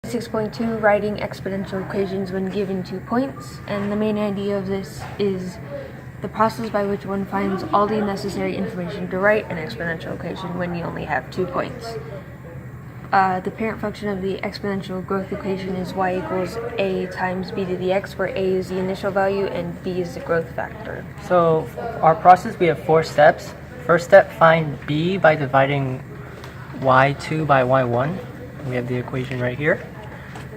6.2, writing exponential equations when given 2 points, and the main idea of this is the process by which one finds all the necessary information to write an exponential equation when you only have 2 points. The parent function of the exponential growth equation is y equals a times b to the x, where a is the initial value and b is the growth factor. So our process, we have 4 steps. First step, find b by dividing y2 by y1. We have the equation right here.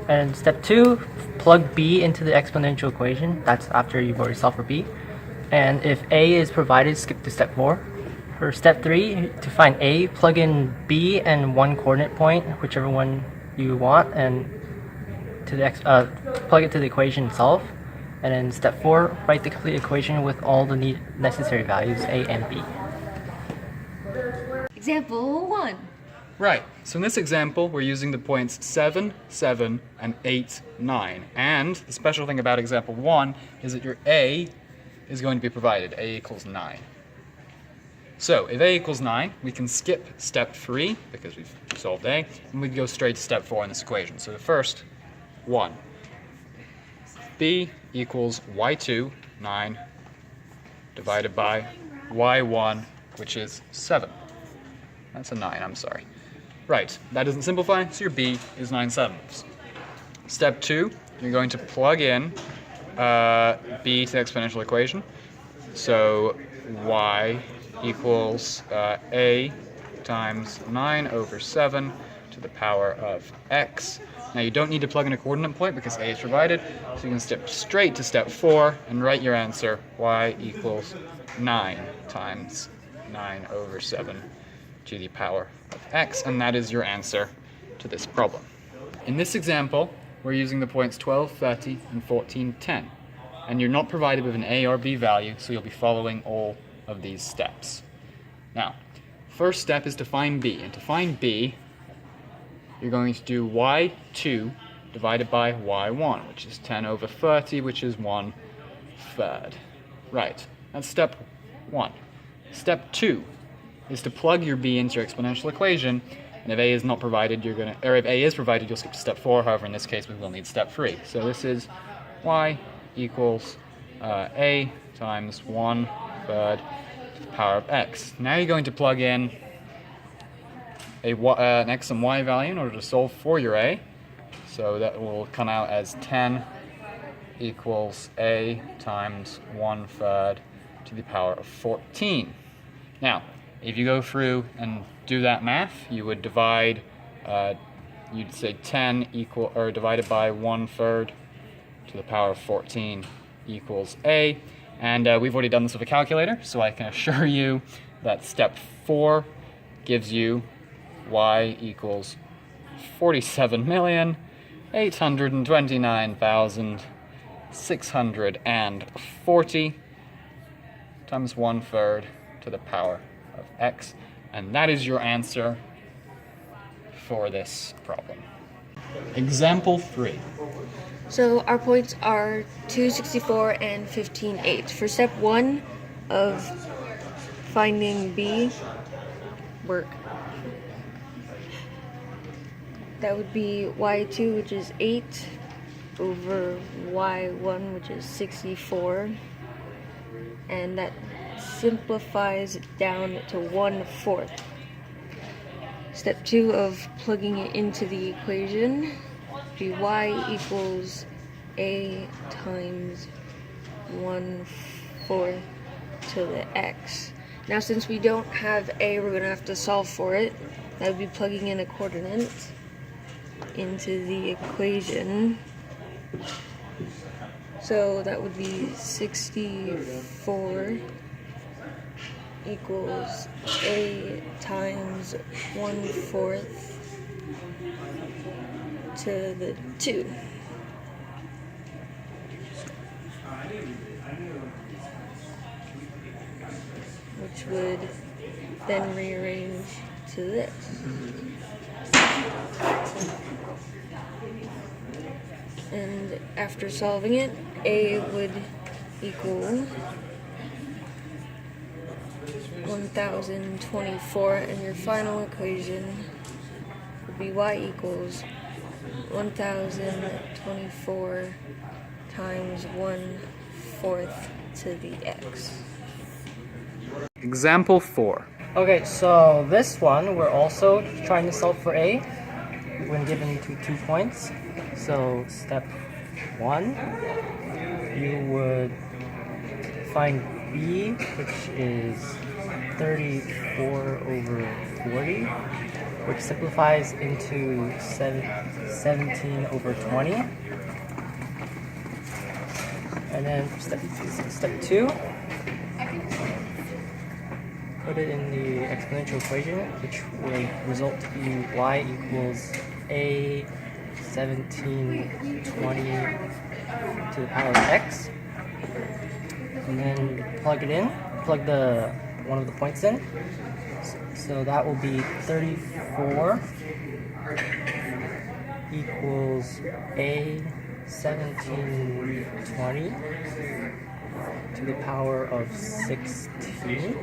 And step 2, plug b into the exponential equation. That's after you've already solved for b. And if a is provided, skip to step 4. For step 3, to find a, plug in b and one coordinate point, whichever one you want, and to the plug it to the equation and solve. And then step 4, write the complete equation with all the necessary values, a and b. Example 1. Right, so in this example, we're using the points 7, 7, and 8, 9. And the special thing about example 1 is that your a is going to be provided, a equals 9. So if a equals 9, we can skip step 3, because we've solved a, and we can go straight to step 4 in this equation. So the first one, b equals y2, 9, divided by y1, which is 7. That's a 9, I'm sorry. Right, that doesn't simplify, so your b is 9/7. Step 2, you're going to plug in b to the exponential equation. So y equals a times 9/7 to the power of x. Now you don't need to plug in a coordinate point because a is provided, so you can step straight to step 4 and write your answer, y equals 9 times 9/7 to the power of x, and that is your answer to this problem. In this example, we're using the points 12, 30, and 14, 10, and you're not provided with an a or b value, so you'll be following all of these steps. Now, first step is to find b, and to find b, you're going to do y2 divided by y1, which is 10/30, which is 1/3. Right, that's step 1. Step 2 is to plug your b into your exponential equation, and if a is not provided, if a is provided, you'll skip to step 4. However, in this case, we will need step 3. So this is y equals a times 1/3 to the power of x. Now you're going to plug in an x and y value in order to solve for your a. So that will come out as 10 equals a times 1/3 to the power of 14. Now, if you go through and do that math, you would divide, you'd say 10 divided by 1/3 to the power of 14 equals a. And we've already done this with a calculator, so I can assure you that step 4 gives you y equals 47,829,640 times 1/3 to the power of x, and that is your answer for this problem. Example 3. So our points are 264 and 15/8. For step 1 of finding b, that would be y2, which is 8, over y1, which is 64, and that simplifies it down to 1/4. Step 2 of plugging it into the equation would be y equals a times 1/4 to the x. Now since we don't have a, we're going to have to solve for it. That would be plugging in a coordinate into the equation. So that would be 64 equals a times 1/4 to the 2. Which would then rearrange to this. And after solving it, a would equal 1024, and your final equation would be y equals 1024 times 1/4 to the x. Example 4. Okay, so this one we're also trying to solve for a when given 2 points. So step 1, you would find b, which is 34 over 40, which simplifies into 17 over 20. And then step 2, put it in the exponential equation, which will result to be y equals a 1720 to the power of x. And then plug it in, plug one of the points in. So that will be 34 equals a 1720 to the power of 16.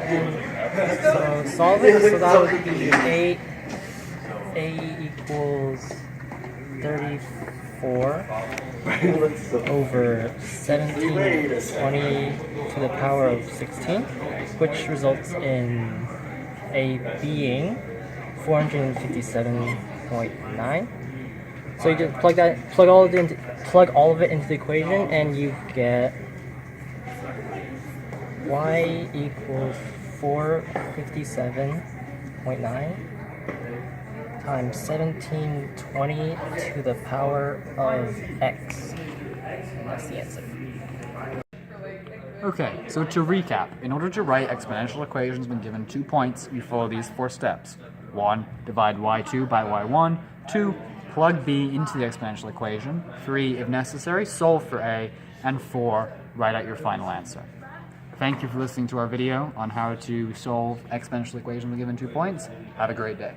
And so solve it, so that would be a equals 34 over 1720 to the power of 16, which results in a being 457.9. So you just plug all of it into the equation, and you get y equals 457.9 times 1720 to the power of x. And that's the answer. Okay, so to recap, in order to write exponential equations when given 2 points, you follow these 4 steps. 1. Divide y2 by y1. 2. Plug b into the exponential equation. 3. If necessary, solve for a. And 4. Write out your final answer. Thank you for listening to our video on how to solve exponential equations when given 2 points. Have a great day.